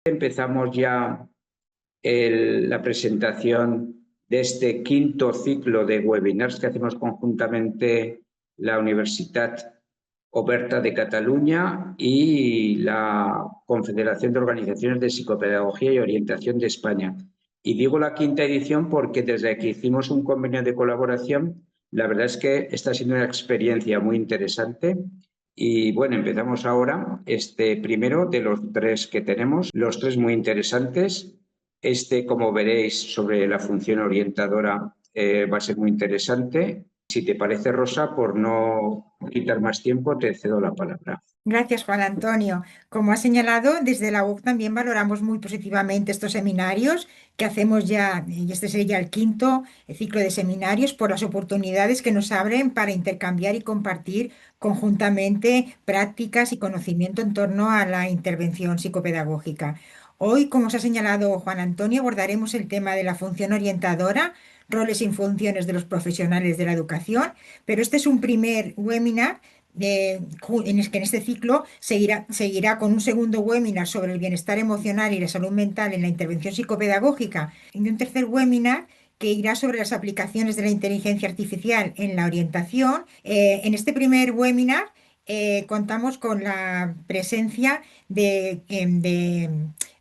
Empezamos ya la presentación de este quinto ciclo de webinars que hacemos conjuntamente la Universitat Oberta de Cataluña y la Confederación de Organizaciones de Psicopedagogía y Orientación de España. Y digo la quinta edición porque desde que hicimos un convenio de colaboración, la verdad es que está siendo una experiencia muy interesante. Y bueno, empezamos ahora este primero de los tres que tenemos, los tres muy interesantes. Como veréis, sobre la función orientadora va a ser muy interesante. Si te parece, Rosa, por no quitar más tiempo, te cedo la palabra. Gracias, Juan Antonio. Como ha señalado, desde la UOC también valoramos muy positivamente estos seminarios que hacemos ya, y este sería el quinto ciclo de seminarios, por las oportunidades que nos abren para intercambiar y compartir conjuntamente prácticas y conocimiento en torno a la intervención psicopedagógica. Hoy, como os ha señalado Juan Antonio, abordaremos el tema de la función orientadora, roles y funciones de los profesionales de la educación, pero este es un primer webinar que en este ciclo seguirá con un segundo webinar sobre el bienestar emocional y la salud mental en la intervención psicopedagógica y un tercer webinar que irá sobre las aplicaciones de la inteligencia artificial en la orientación. En este primer webinar contamos con la presencia de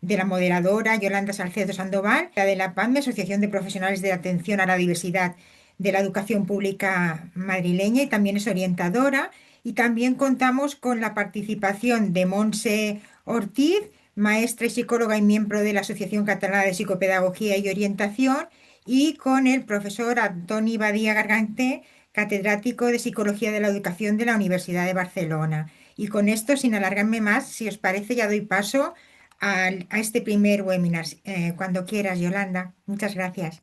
la moderadora Yolanda Salcedo Sandoval, la de la PAME, Asociación de Profesionales de Atención a la Diversidad de la Educación Pública Madrileña, y también es orientadora. Y también contamos con la participación de Montse Ortiz, maestra y psicóloga y miembro de la Asociación Catalana de Psicopedagogía y Orientación, y con el profesor Antoni Badía Gargante, catedrático de Psicología de la Educación de la Universidad de Barcelona. Y con esto, sin alargarme más, si os parece, ya doy paso a este primer webinar. Cuando quieras, Yolanda. Muchas gracias.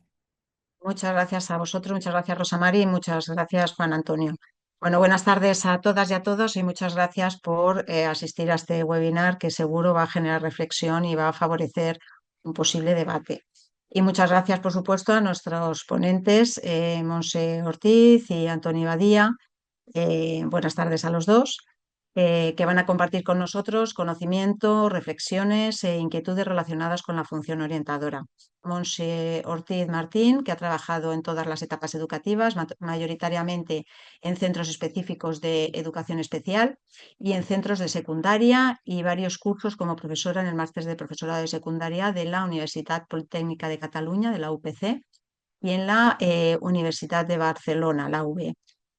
Muchas gracias a vosotros, muchas gracias Rosa Mari y muchas gracias Juan Antonio. Bueno, buenas tardes a todas y a todos y muchas gracias por asistir a este webinar que seguro va a generar reflexión y va a favorecer un posible debate. Y muchas gracias, por supuesto, a nuestros ponentes, Monse Ortiz y Antoni Badía. Buenas tardes a los dos, que van a compartir con nosotros conocimiento, reflexiones e inquietudes relacionadas con la función orientadora. Monse Ortiz Martín, que ha trabajado en todas las etapas educativas, mayoritariamente en centros específicos de educación especial y en centros de secundaria, y varios cursos como profesora en el máster de profesorado de secundaria de la Universitat Politécnica de Cataluña, de la UPC, y en la Universidad de Barcelona, la UB.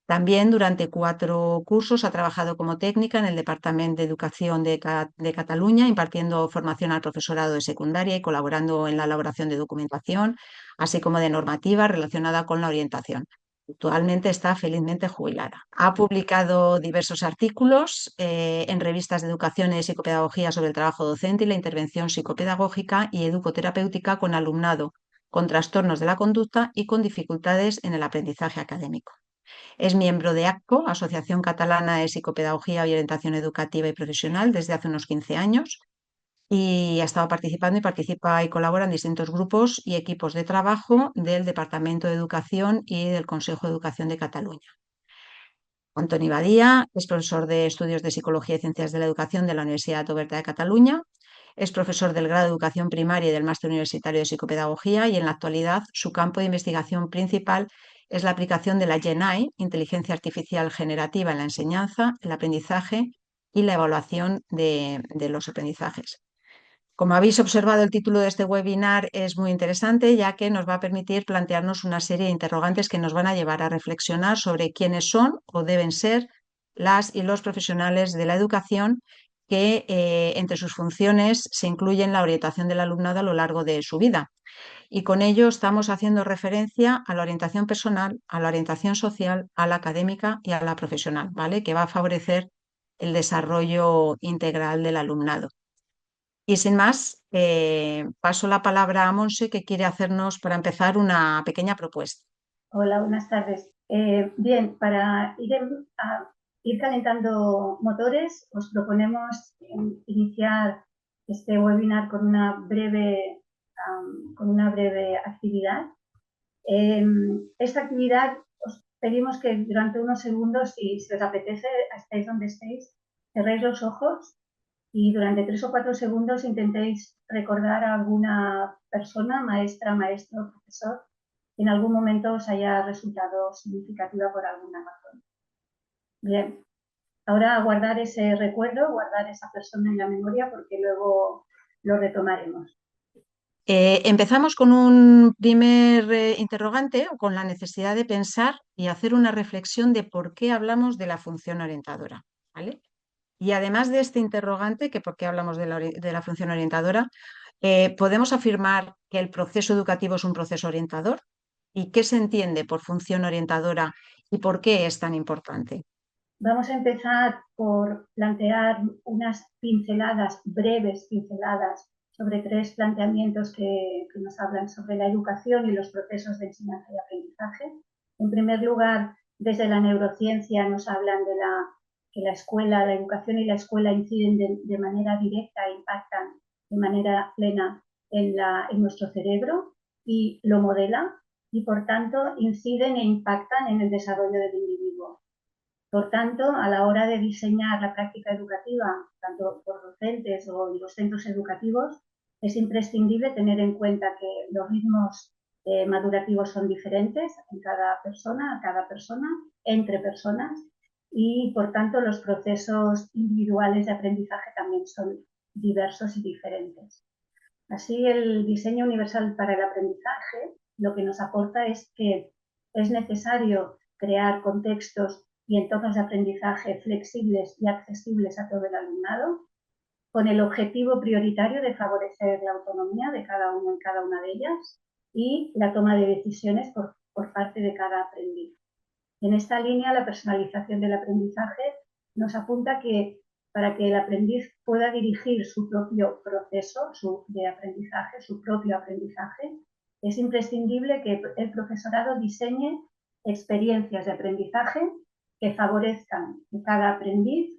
También durante 4 cursos ha trabajado como técnica en el Departamento de Educación de Cataluña, impartiendo formación al profesorado de secundaria y colaborando en la elaboración de documentación, así como de normativa relacionada con la orientación. Actualmente está felizmente jubilada. Ha publicado diversos artículos en revistas de educación y psicopedagogía sobre el trabajo docente y la intervención psicopedagógica y educoterapéutica con alumnado con trastornos de la conducta y con dificultades en el aprendizaje académico. Es miembro de ACPO, Asociación Catalana de Psicopedagogía y Orientación Educativa y Profesional, desde hace unos 15 años, y ha estado participando y participa y colabora en distintos grupos y equipos de trabajo del Departamento de Educación y del Consejo de Educación de Cataluña. Antoni Badía es profesor de Estudios de Psicología y Ciencias de la Educación de la Universidad Oberta de Cataluña. Es profesor del grado de Educación Primaria y del Máster Universitario de Psicopedagogía, y en la actualidad su campo de investigación principal es la aplicación de la GenAI, inteligencia artificial generativa, en la enseñanza, el aprendizaje y la evaluación de los aprendizajes. Como habéis observado, el título de este webinar es muy interesante, ya que nos va a permitir plantearnos una serie de interrogantes que nos van a llevar a reflexionar sobre quiénes son o deben ser las y los profesionales de la educación, que entre sus funciones se incluyen la orientación del alumnado a lo largo de su vida. Y con ello estamos haciendo referencia a la orientación personal, a la orientación social, a la académica y a la profesional, ¿vale? Que va a favorecer el desarrollo integral del alumnado. Y sin más, paso la palabra a Monse, que quiere hacernos, para empezar, una pequeña propuesta. Hola, buenas tardes. Bien, para ir calentando motores, os proponemos iniciar este webinar con una breve actividad. Esta actividad os pedimos que durante unos segundos, si os apetece, estéis donde estéis, cerréis los ojos y durante 3 o 4 segundos intentéis recordar a alguna persona, maestra, maestro, profesor, que en algún momento os haya resultado significativa por alguna razón. Bien, ahora guardar ese recuerdo, guardar esa persona en la memoria porque luego lo retomaremos. Empezamos con un primer interrogante, o con la necesidad de pensar y hacer una reflexión de por qué hablamos de la función orientadora, ¿vale? Y además de este interrogante, que por qué hablamos de la función orientadora, podemos afirmar que el proceso educativo es un proceso orientador. ¿Y qué se entiende por función orientadora y por qué es tan importante? Vamos a empezar por plantear unas pinceladas, breves pinceladas, sobre 3 planteamientos que nos hablan sobre la educación y los procesos de enseñanza y aprendizaje. En primer lugar, desde la neurociencia nos hablan de que la escuela, la educación y la escuela inciden de manera directa e impactan de manera plena en nuestro cerebro y lo modelan y, por tanto, inciden e impactan en el desarrollo del individuo. Por tanto, a la hora de diseñar la práctica educativa, tanto por docentes o los centros educativos, es imprescindible tener en cuenta que los ritmos madurativos son diferentes en cada persona, entre personas, y por tanto los procesos individuales de aprendizaje también son diversos y diferentes. Así, el diseño universal para el aprendizaje lo que nos aporta es que es necesario crear contextos y entornos de aprendizaje flexibles y accesibles a todo el alumnado, con el objetivo prioritario de favorecer la autonomía de cada uno en cada una de ellas y la toma de decisiones por parte de cada aprendiz. En esta línea, la personalización del aprendizaje nos apunta que para que el aprendiz pueda dirigir su propio proceso de aprendizaje, su propio aprendizaje, es imprescindible que el profesorado diseñe experiencias de aprendizaje que favorezcan que cada aprendiz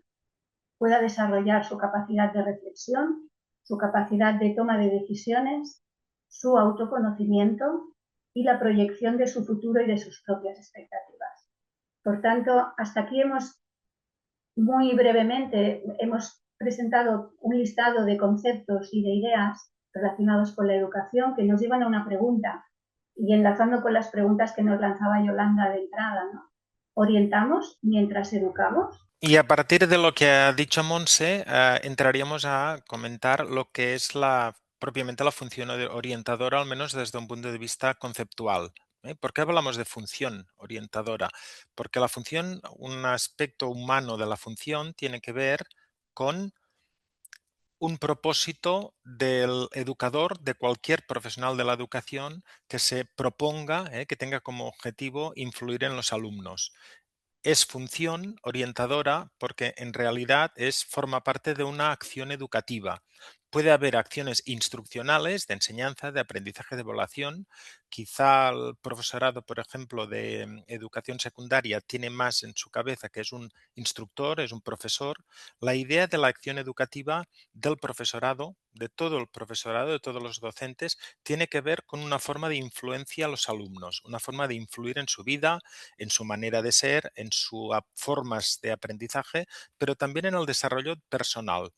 pueda desarrollar su capacidad de reflexión, su capacidad de toma de decisiones, su autoconocimiento y la proyección de su futuro y de sus propias expectativas. Por tanto, hasta aquí muy brevemente, hemos presentado un listado de conceptos y de ideas relacionados con la educación que nos llevan a una pregunta, y enlazando con las preguntas que nos lanzaba Yolanda de entrada, ¿no? ¿Orientamos mientras educamos? Y a partir de lo que ha dicho Monse, entraríamos a comentar lo que es propiamente la función orientadora, al menos desde un punto de vista conceptual. ¿Por qué hablamos de función orientadora? Porque la función, un aspecto humano de la función, tiene que ver con un propósito del educador, de cualquier profesional de la educación que se proponga, que tenga como objetivo influir en los alumnos. Es función orientadora porque en realidad forma parte de una acción educativa. Puede haber acciones instruccionales de enseñanza, de aprendizaje, de evaluación. Quizá el profesorado, por ejemplo, de educación secundaria tiene más en su cabeza que es un instructor, es un profesor. La idea de la acción educativa del profesorado, de todo el profesorado, de todos los docentes, tiene que ver con una forma de influencia a los alumnos, una forma de influir en su vida, en su manera de ser, en sus formas de aprendizaje, pero también en el desarrollo personal.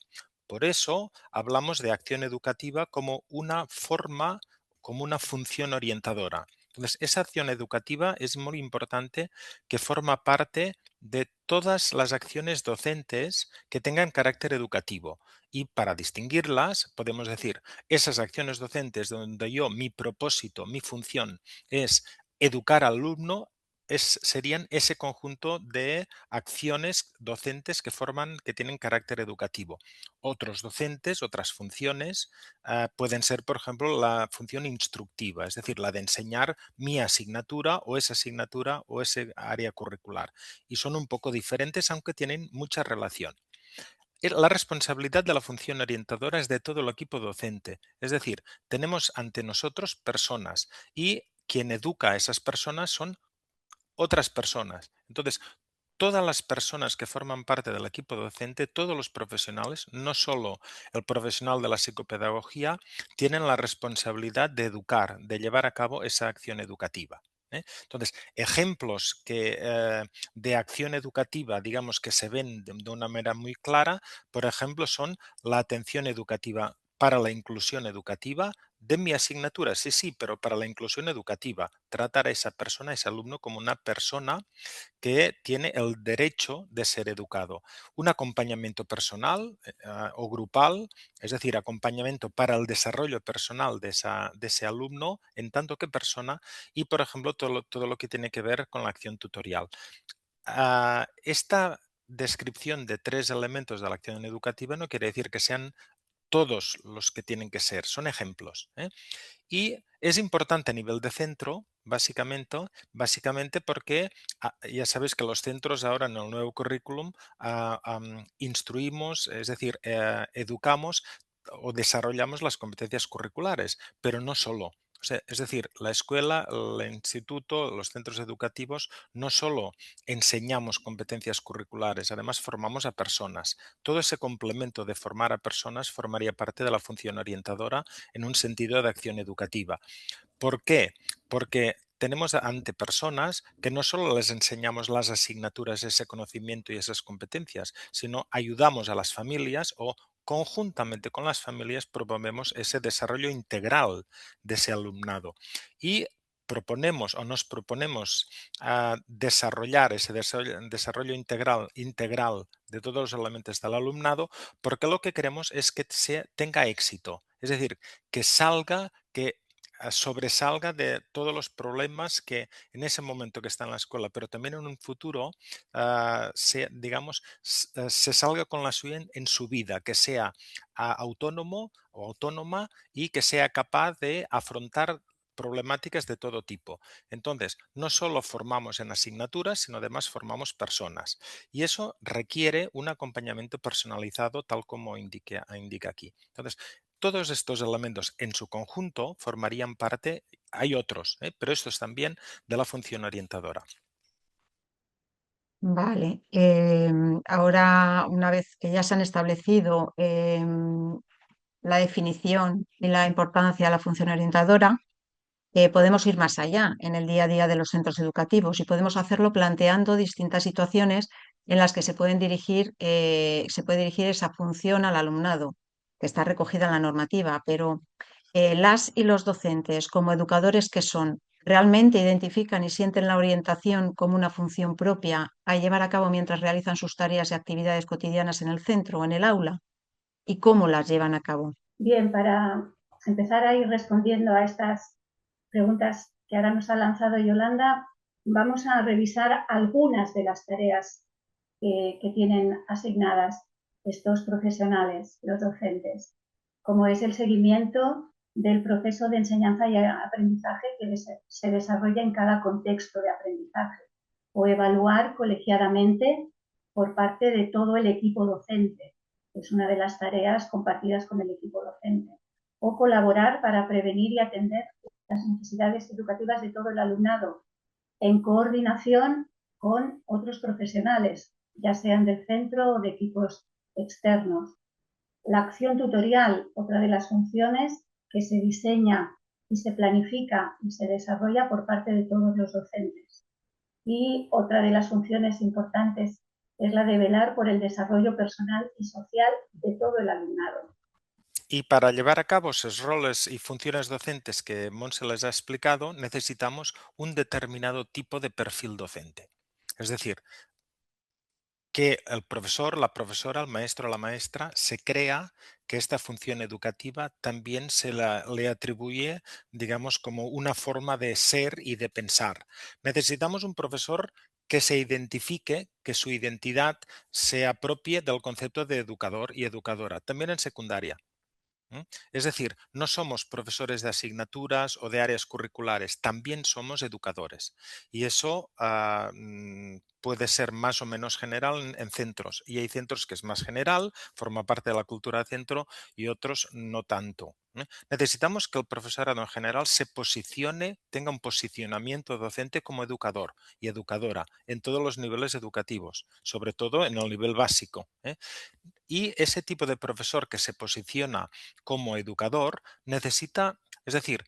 Por eso hablamos de acción educativa como una forma, como una función orientadora. Entonces, esa acción educativa es muy importante, que forma parte de todas las acciones docentes que tengan carácter educativo. Y para distinguirlas, podemos decir, esas acciones docentes donde mi propósito, mi función es educar al alumno, serían ese conjunto de acciones docentes que tienen carácter educativo. Otros docentes, otras funciones, pueden ser, por ejemplo, la función instructiva, es decir, la de enseñar mi asignatura o ese área curricular. Y son un poco diferentes, aunque tienen mucha relación. La responsabilidad de la función orientadora es de todo el equipo docente, es decir, tenemos ante nosotros personas y quien educa a esas personas son otras personas. Entonces, todas las personas que forman parte del equipo docente, todos los profesionales, no solo el profesional de la psicopedagogía, tienen la responsabilidad de educar, de llevar a cabo esa acción educativa. Entonces, ejemplos de acción educativa, digamos, que se ven de una manera muy clara, por ejemplo, son la atención educativa para la inclusión educativa de mi asignatura, sí, sí, pero para la inclusión educativa, tratar a esa persona, a ese alumno, como una persona que tiene el derecho de ser educado. Un acompañamiento personal o grupal, es decir, acompañamiento para el desarrollo personal de ese alumno en tanto que persona y, por ejemplo, todo lo que tiene que ver con la acción tutorial. Esta descripción de 3 elementos de la acción educativa no quiere decir que sean todos los que tienen que ser, son ejemplos. Y es importante a nivel de centro, básicamente porque ya sabéis que los centros ahora en el nuevo currículum instruimos, es decir, educamos o desarrollamos las competencias curriculares, pero no solo. O sea, es decir, la escuela, el instituto, los centros educativos no solo enseñamos competencias curriculares, además formamos a personas. Todo ese complemento de formar a personas formaría parte de la función orientadora en un sentido de acción educativa. ¿Por qué? Porque tenemos ante personas que no solo les enseñamos las asignaturas, ese conocimiento y esas competencias, sino ayudamos a las familias o conjuntamente con las familias promovemos ese desarrollo integral de ese alumnado. Y proponemos o nos proponemos desarrollar ese desarrollo integral de todos los elementos del alumnado porque lo que queremos es que tenga éxito, es decir, que salga, que sobresalga de todos los problemas que en ese momento que está en la escuela, pero también en un futuro, digamos, se salga con la suya en su vida, que sea autónomo o autónoma y que sea capaz de afrontar problemáticas de todo tipo. Entonces, no solo formamos en asignaturas, sino además formamos personas. Y eso requiere un acompañamiento personalizado, tal como indica aquí. Entonces, todos estos elementos en su conjunto formarían parte, hay otros, pero estos también, de la función orientadora. Vale, ahora una vez que ya se han establecido la definición y la importancia de la función orientadora, podemos ir más allá en el día a día de los centros educativos y podemos hacerlo planteando distintas situaciones en las que se puede dirigir esa función al alumnado, que está recogida en la normativa, pero las y los docentes, como educadores que son, realmente identifican y sienten la orientación como una función propia a llevar a cabo mientras realizan sus tareas y actividades cotidianas en el centro o en el aula, y cómo las llevan a cabo. Bien, para empezar a ir respondiendo a estas preguntas que ahora nos ha lanzado Yolanda, vamos a revisar algunas de las tareas que tienen asignadas estos profesionales, los docentes, como es el seguimiento del proceso de enseñanza y aprendizaje que se desarrolla en cada contexto de aprendizaje, o evaluar colegiadamente por parte de todo el equipo docente. Es una de las tareas compartidas con el equipo docente. O colaborar para prevenir y atender las necesidades educativas de todo el alumnado en coordinación con otros profesionales, ya sean del centro o de equipos externos. La acción tutorial, otra de las funciones que se diseña y se planifica y se desarrolla por parte de todos los docentes. Y otra de las funciones importantes es la de velar por el desarrollo personal y social de todo el alumnado. Y para llevar a cabo esos roles y funciones docentes que Montse les ha explicado, necesitamos un determinado tipo de perfil docente. Es decir, que el profesor, la profesora, el maestro o la maestra se crea que esta función educativa también le atribuye, digamos, como una forma de ser y de pensar. Necesitamos un profesor que se identifique, que su identidad se apropie del concepto de educador y educadora, también en secundaria. Es decir, no somos profesores de asignaturas o de áreas curriculares, también somos educadores. Y eso puede ser más o menos general en centros. Y hay centros que es más general, forma parte de la cultura de centro y otros no tanto. Necesitamos que el profesorado en general se posicione, tenga un posicionamiento docente como educador y educadora en todos los niveles educativos, sobre todo en el nivel básico. Y ese tipo de profesor que se posiciona como educador necesita, es decir,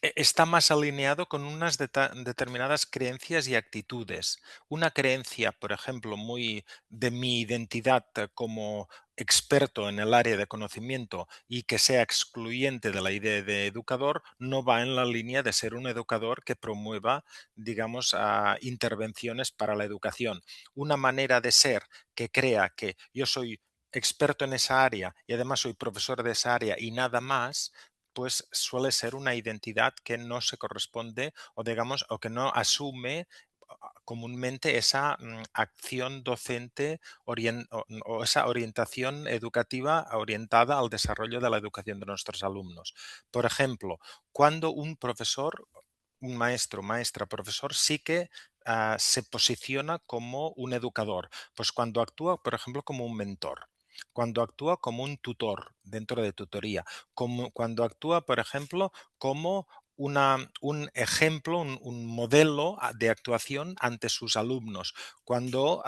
está más alineado con unas determinadas creencias y actitudes. Una creencia, por ejemplo, muy de mi identidad como experto en el área de conocimiento y que sea excluyente de la idea de educador, no va en la línea de ser un educador que promueva, digamos, intervenciones para la educación. Una manera de ser que crea que yo soy experto en esa área y además soy profesor de esa área y nada más, pues suele ser una identidad que no se corresponde o digamos o que no asume comúnmente esa acción docente o esa orientación educativa orientada al desarrollo de la educación de nuestros alumnos. Por ejemplo, cuando un profesor, un maestro, maestra, profesor sí que se posiciona como un educador, pues cuando actúa, por ejemplo, como un mentor, cuando actúa como un tutor dentro de tutoría, como cuando actúa, por ejemplo, como un ejemplo, un modelo de actuación ante sus alumnos, cuando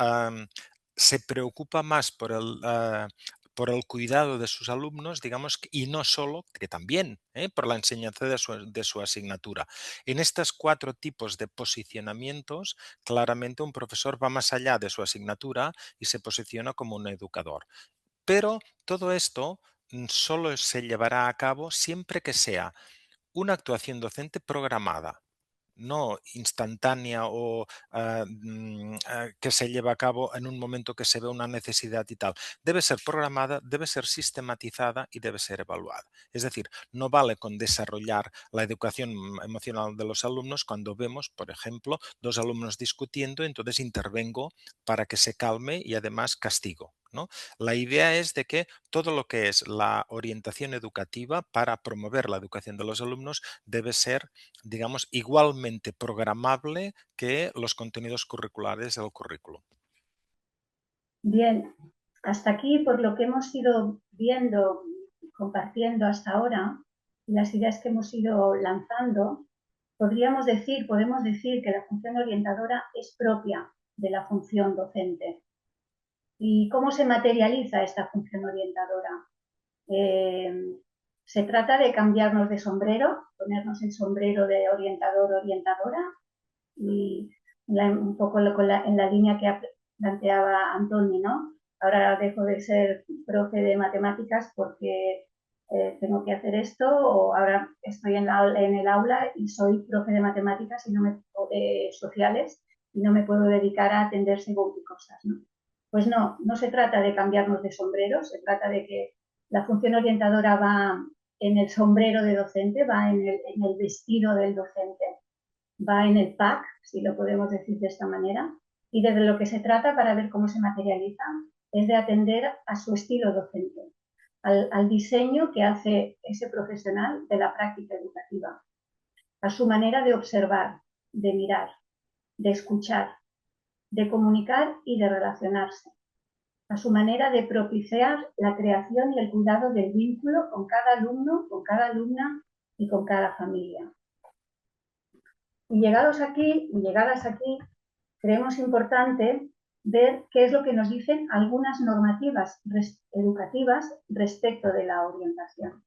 se preocupa más por el cuidado de sus alumnos, digamos, y no solo, que también, por la enseñanza de su asignatura. En estos 4 tipos de posicionamientos, claramente un profesor va más allá de su asignatura y se posiciona como un educador. Pero todo esto solo se llevará a cabo siempre que sea una actuación docente programada, no instantánea o que se lleva a cabo en un momento que se ve una necesidad y tal. Debe ser programada, debe ser sistematizada y debe ser evaluada. Es decir, no vale con desarrollar la educación emocional de los alumnos cuando vemos, por ejemplo, 2 alumnos discutiendo, entonces intervengo para que se calme y además castigo, ¿no? La idea es de que todo lo que es la orientación educativa para promover la educación de los alumnos debe ser, digamos, igualmente programable que los contenidos curriculares del currículo. Bien, hasta aquí por lo que hemos ido viendo, compartiendo hasta ahora, las ideas que hemos ido lanzando, podemos decir que la función orientadora es propia de la función docente. ¿Y cómo se materializa esta función orientadora? Se trata de cambiarnos de sombrero, ponernos el sombrero de orientador, orientadora, y un poco en la línea que planteaba Antoni, ¿no? Ahora dejo de ser profe de matemáticas porque tengo que hacer esto, o ahora estoy en el aula y soy profe de matemáticas y no me sociales y no me puedo dedicar a atender según qué cosas, ¿no? Pues no, no se trata de cambiarnos de sombrero, se trata de que la función orientadora va en el sombrero de docente, va en el vestido del docente, va en el pack, si lo podemos decir de esta manera, y de lo que se trata para ver cómo se materializa es de atender a su estilo docente, al diseño que hace ese profesional de la práctica educativa, a su manera de observar, de mirar, de escuchar, de comunicar y de relacionarse, a su manera de propiciar la creación y el cuidado del vínculo con cada alumno, con cada alumna y con cada familia. Y llegadas aquí, creemos importante ver qué es lo que nos dicen algunas normativas educativas respecto de la orientación.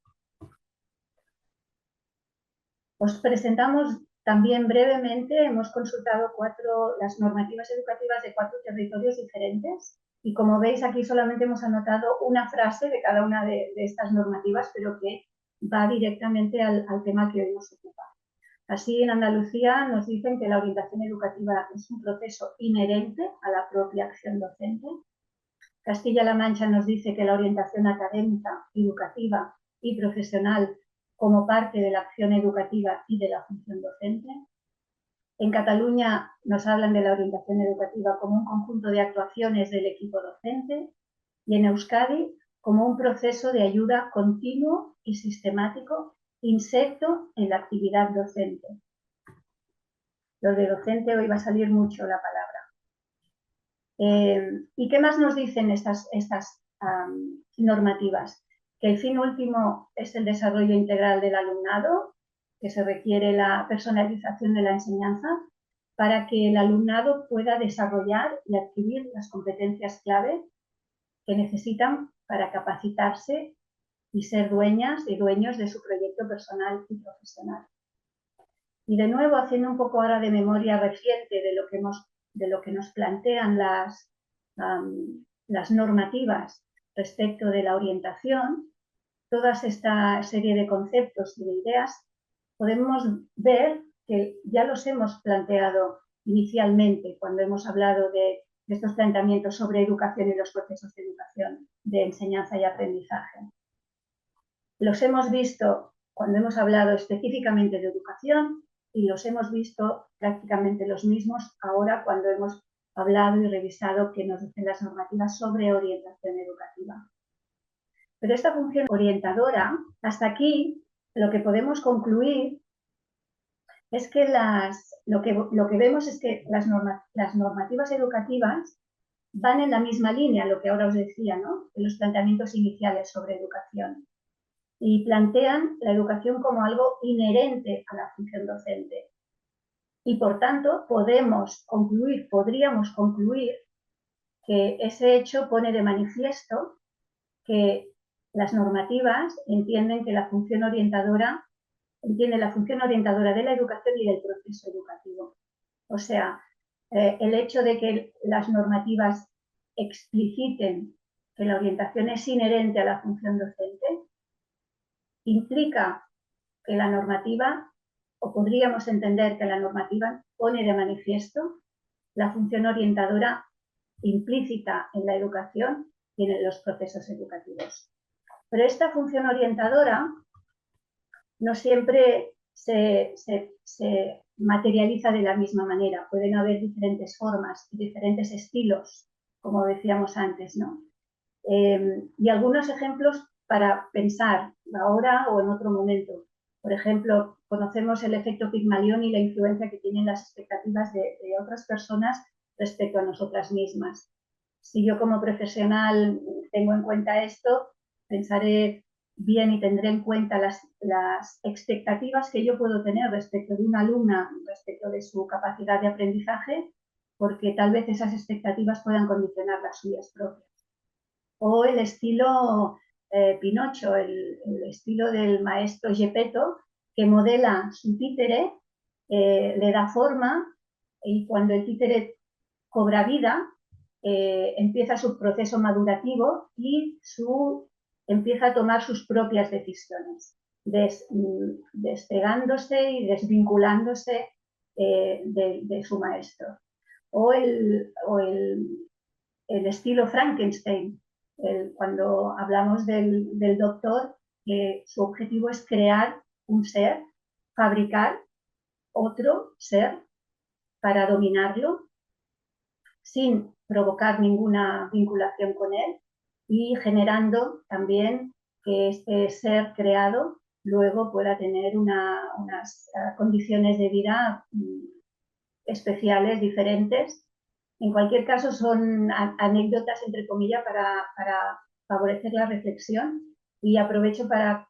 Os presentamos también brevemente, hemos consultado las normativas educativas de 4 territorios diferentes y como veis aquí solamente hemos anotado una frase de cada una de estas normativas, pero que va directamente al tema que hoy nos ocupa. Así, en Andalucía nos dicen que la orientación educativa es un proceso inherente a la propia acción docente. Castilla-La Mancha nos dice que la orientación académica, educativa y profesional como parte de la acción educativa y de la función docente. En Cataluña nos hablan de la orientación educativa como un conjunto de actuaciones del equipo docente y en Euskadi como un proceso de ayuda continuo y sistemático inserto en la actividad docente. Lo de docente hoy va a salir mucho la palabra. ¿Y qué más nos dicen estas normativas? Que el fin último es el desarrollo integral del alumnado, que se requiere la personalización de la enseñanza para que el alumnado pueda desarrollar y adquirir las competencias clave que necesitan para capacitarse y ser dueñas y dueños de su proyecto personal y profesional. Y de nuevo, haciendo un poco ahora de memoria reciente de lo que nos plantean las normativas respecto de la orientación, toda esta serie de conceptos y de ideas, podemos ver que ya los hemos planteado inicialmente cuando hemos hablado de estos planteamientos sobre educación y los procesos de educación, de enseñanza y aprendizaje. Los hemos visto cuando hemos hablado específicamente de educación y los hemos visto prácticamente los mismos ahora cuando hemos hablado y revisado qué nos dicen las normativas sobre orientación educativa. Pero esta función orientadora, hasta aquí, lo que podemos concluir es que lo que vemos es que las normativas educativas van en la misma línea, lo que ahora os decía, ¿no? En los planteamientos iniciales sobre educación. Y plantean la educación como algo inherente a la función docente. Y por tanto, podríamos concluir que ese hecho pone de manifiesto que las normativas entienden la función orientadora de la educación y del proceso educativo. O sea, el hecho de que las normativas expliciten que la orientación es inherente a la función docente implica que la normativa, o podríamos entender que la normativa pone de manifiesto la función orientadora implícita en la educación y en los procesos educativos. Pero esta función orientadora no siempre se materializa de la misma manera. Pueden haber diferentes formas y diferentes estilos, como decíamos antes, ¿no? Y algunos ejemplos para pensar ahora o en otro momento. Por ejemplo, conocemos el efecto Pigmalión y la influencia que tienen las expectativas de otras personas respecto a nosotras mismas. Si yo como profesional tengo en cuenta esto, pensaré bien y tendré en cuenta las expectativas que yo puedo tener respecto de una alumna, respecto de su capacidad de aprendizaje, porque tal vez esas expectativas puedan condicionar las suyas propias. O el estilo Pinocho, el estilo del maestro Geppetto, que modela su títere, le da forma y cuando el títere cobra vida, empieza su proceso madurativo y empieza a tomar sus propias decisiones, despegándose y desvinculándose de su maestro. O el estilo Frankenstein, cuando hablamos del doctor, que su objetivo es crear un ser, fabricar otro ser para dominarlo, sin provocar ninguna vinculación con él y generando también que este ser creado luego pueda tener unas condiciones de vida especiales, diferentes. En cualquier caso, son anécdotas, entre comillas, para favorecer la reflexión y aprovecho para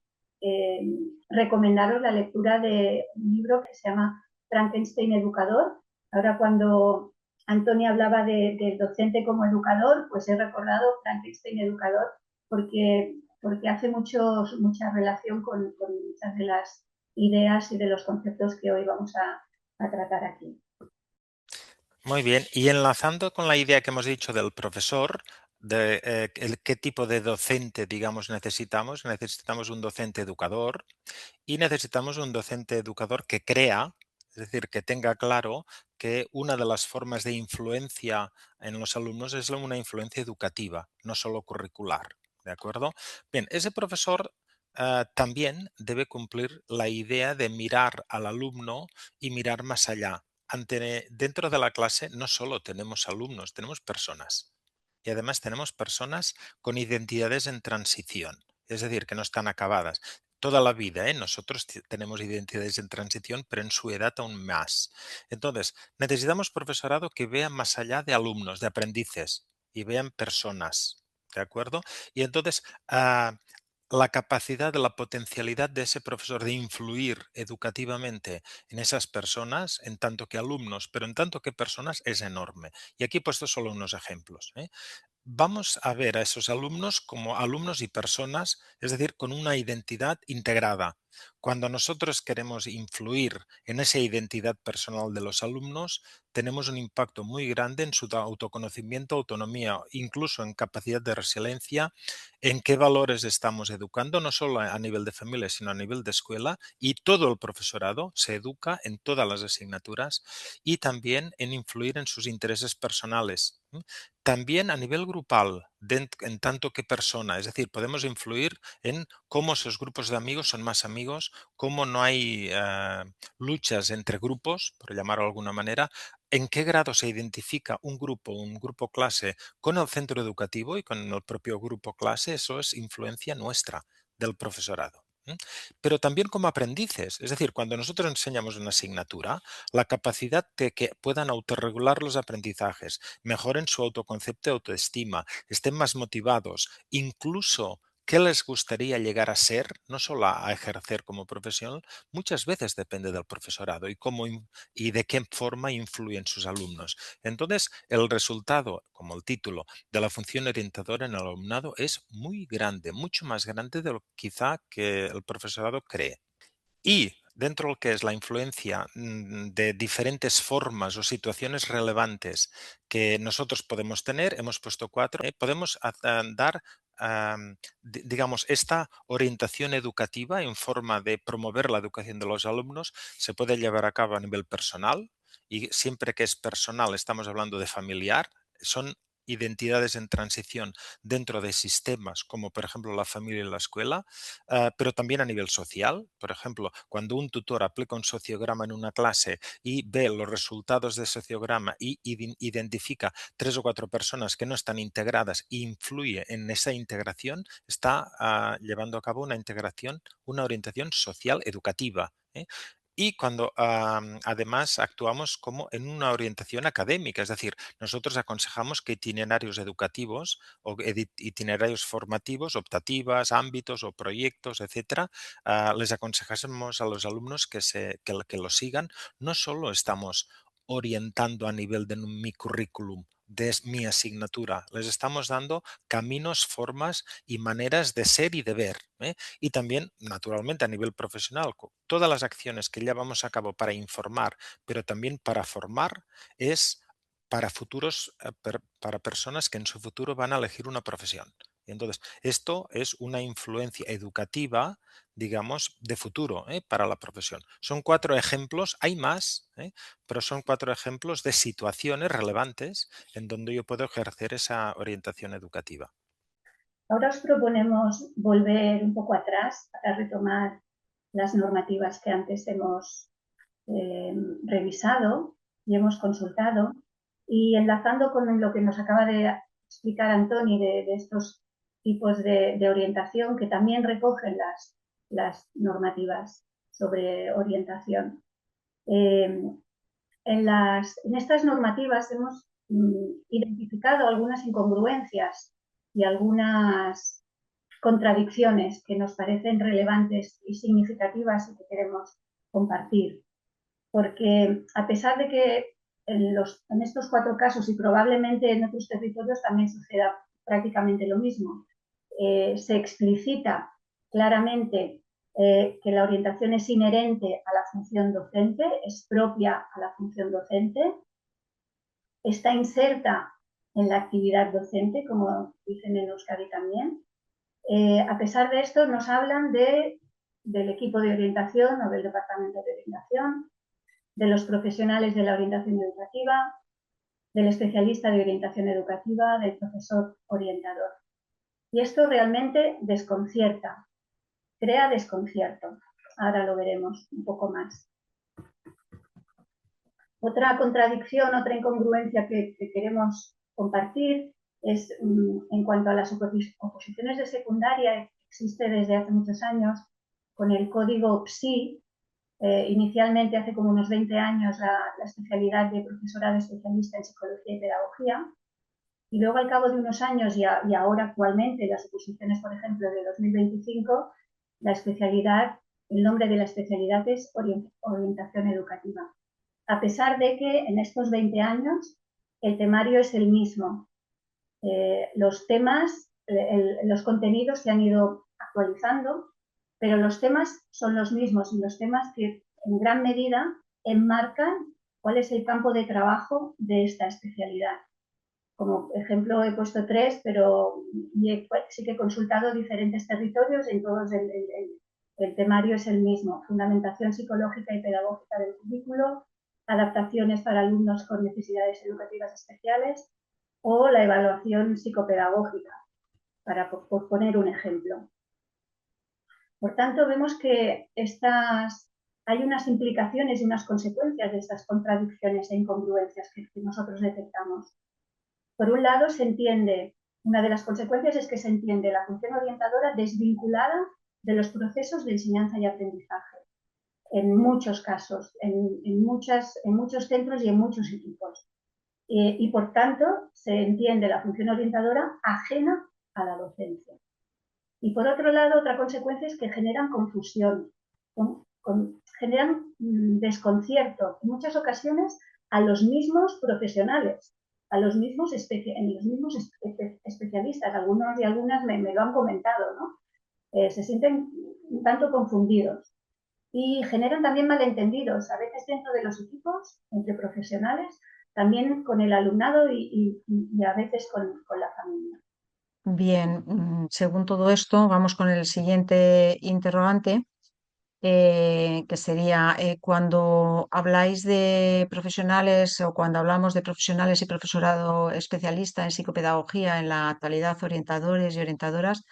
recomendaros la lectura de un libro que se llama Frankenstein Educador. Ahora cuando Antonia hablaba del docente como educador, pues he recordado Frankenstein Educador porque hace mucha relación con muchas de las ideas y de los conceptos que hoy vamos a tratar aquí. Muy bien, y enlazando con la idea que hemos dicho del profesor, de qué tipo de docente, digamos, necesitamos. Necesitamos un docente educador y necesitamos un docente educador que crea, es decir, que tenga claro que una de las formas de influencia en los alumnos es una influencia educativa, no solo curricular. ¿De acuerdo? Bien, ese profesor también debe cumplir la idea de mirar al alumno y mirar más allá. Dentro de la clase no solo tenemos alumnos, tenemos personas. Y además tenemos personas con identidades en transición, es decir, que no están acabadas. Toda la vida, nosotros tenemos identidades en transición, pero en su edad aún más. Entonces, necesitamos profesorado que vea más allá de alumnos, de aprendices, y vean personas, ¿de acuerdo? Y entonces, la capacidad, de la potencialidad de ese profesor de influir educativamente en esas personas, en tanto que alumnos, pero en tanto que personas, es enorme. Y aquí he puesto solo unos ejemplos. Vamos a ver a esos alumnos como alumnos y personas, es decir, con una identidad integrada. Cuando nosotros queremos influir en esa identidad personal de los alumnos, tenemos un impacto muy grande en su autoconocimiento, autonomía, incluso en capacidad de resiliencia, en qué valores estamos educando, no solo a nivel de familia, sino a nivel de escuela, y todo el profesorado se educa en todas las asignaturas y también en influir en sus intereses personales. También a nivel grupal, en tanto que persona, es decir, podemos influir en cómo esos grupos de amigos son más amigos, cómo no hay luchas entre grupos, por llamarlo de alguna manera, en qué grado se identifica un grupo clase con el centro educativo y con el propio grupo clase, eso es influencia nuestra, del profesorado. Pero también como aprendices, es decir, cuando nosotros enseñamos una asignatura, la capacidad de que puedan autorregular los aprendizajes, mejoren su autoconcepto y autoestima, estén más motivados, incluso qué les gustaría llegar a ser, no solo a ejercer como profesional, muchas veces depende del profesorado y, y de qué forma influyen sus alumnos. Entonces, el resultado, como el título, de la función orientadora en el alumnado es muy grande, mucho más grande de lo quizá que el profesorado cree. Y dentro de lo que es la influencia de diferentes formas o situaciones relevantes que nosotros podemos tener, hemos puesto 4, podemos dar, digamos, esta orientación educativa en forma de promover la educación de los alumnos, se puede llevar a cabo a nivel personal y siempre que es personal estamos hablando de familiar, son identidades en transición dentro de sistemas como por ejemplo la familia y la escuela, pero también a nivel social. Por ejemplo, cuando un tutor aplica un sociograma en una clase y ve los resultados del sociograma y identifica 3 o 4 personas que no están integradas e influye en esa integración, está llevando a cabo una integración, una orientación social educativa. Y cuando además actuamos como en una orientación académica, es decir, nosotros aconsejamos que itinerarios educativos o itinerarios formativos, optativas, ámbitos o proyectos, etcétera, les aconsejásemos a los alumnos que lo sigan. No solo estamos orientando a nivel de mi currículum, de mi asignatura, les estamos dando caminos, formas y maneras de ser y de ver. Y también, naturalmente, a nivel profesional, todas las acciones que llevamos a cabo para informar, pero también para formar, es para futuros, para personas que en su futuro van a elegir una profesión. Y entonces, esto es una influencia educativa, digamos, de futuro para la profesión. Son 4 ejemplos, hay más, pero son 4 ejemplos de situaciones relevantes en donde yo puedo ejercer esa orientación educativa. Ahora os proponemos volver un poco atrás para retomar las normativas que antes hemos revisado y hemos consultado, y enlazando con lo que nos acaba de explicar Antoni de estos tipos de orientación que también recogen las normativas sobre orientación. En estas normativas hemos identificado algunas incongruencias y algunas contradicciones que nos parecen relevantes y significativas y que queremos compartir. Porque a pesar de que en estos 4 casos y probablemente en otros territorios también suceda prácticamente lo mismo, se explicita claramente que la orientación es inherente a la función docente, es propia a la función docente, está inserta en la actividad docente, como dicen en Euskadi también. A pesar de esto, nos hablan del equipo de orientación o del departamento de orientación, de los profesionales de la orientación educativa, del especialista de orientación educativa, del profesor orientador. Y esto realmente desconcierta, crea desconcierto. Ahora lo veremos un poco más. Otra contradicción, otra incongruencia que queremos compartir es en cuanto a las oposiciones de secundaria. Existe desde hace muchos años con el código PSI. Inicialmente, hace como unos 20 años, la especialidad de profesorado especialista en psicología y pedagogía. Y luego, al cabo de unos años y ahora actualmente, las oposiciones, por ejemplo, de 2025, la especialidad, el nombre de la especialidad es orientación educativa. A pesar de que en estos 20 años el temario es el mismo. Los temas, los contenidos se han ido actualizando, pero los temas son los mismos y los temas que en gran medida enmarcan cuál es el campo de trabajo de esta especialidad. Como ejemplo he puesto 3, pero sí que he consultado diferentes territorios y en todos el temario es el mismo: fundamentación psicológica y pedagógica del currículo, adaptaciones para alumnos con necesidades educativas especiales o la evaluación psicopedagógica, por poner un ejemplo. Por tanto, vemos que hay unas implicaciones y unas consecuencias de estas contradicciones e incongruencias que nosotros detectamos. Por un lado, una de las consecuencias es que se entiende la función orientadora desvinculada de los procesos de enseñanza y aprendizaje, en muchos casos, en muchos centros y en muchos equipos. Y por tanto, se entiende la función orientadora ajena a la docencia. Y por otro lado, otra consecuencia es que generan confusión, generan desconcierto, en muchas ocasiones a los mismos profesionales, en los mismos especialistas. Algunos y algunas me lo han comentado, ¿no? Se sienten un tanto confundidos y generan también malentendidos, a veces dentro de los equipos, entre profesionales, también con el alumnado y a veces con la familia. Bien, según todo esto, vamos con el siguiente interrogante, que sería cuando habláis de profesionales o cuando hablamos de profesionales y profesorado especialista en psicopedagogía en la actualidad, orientadores y orientadoras,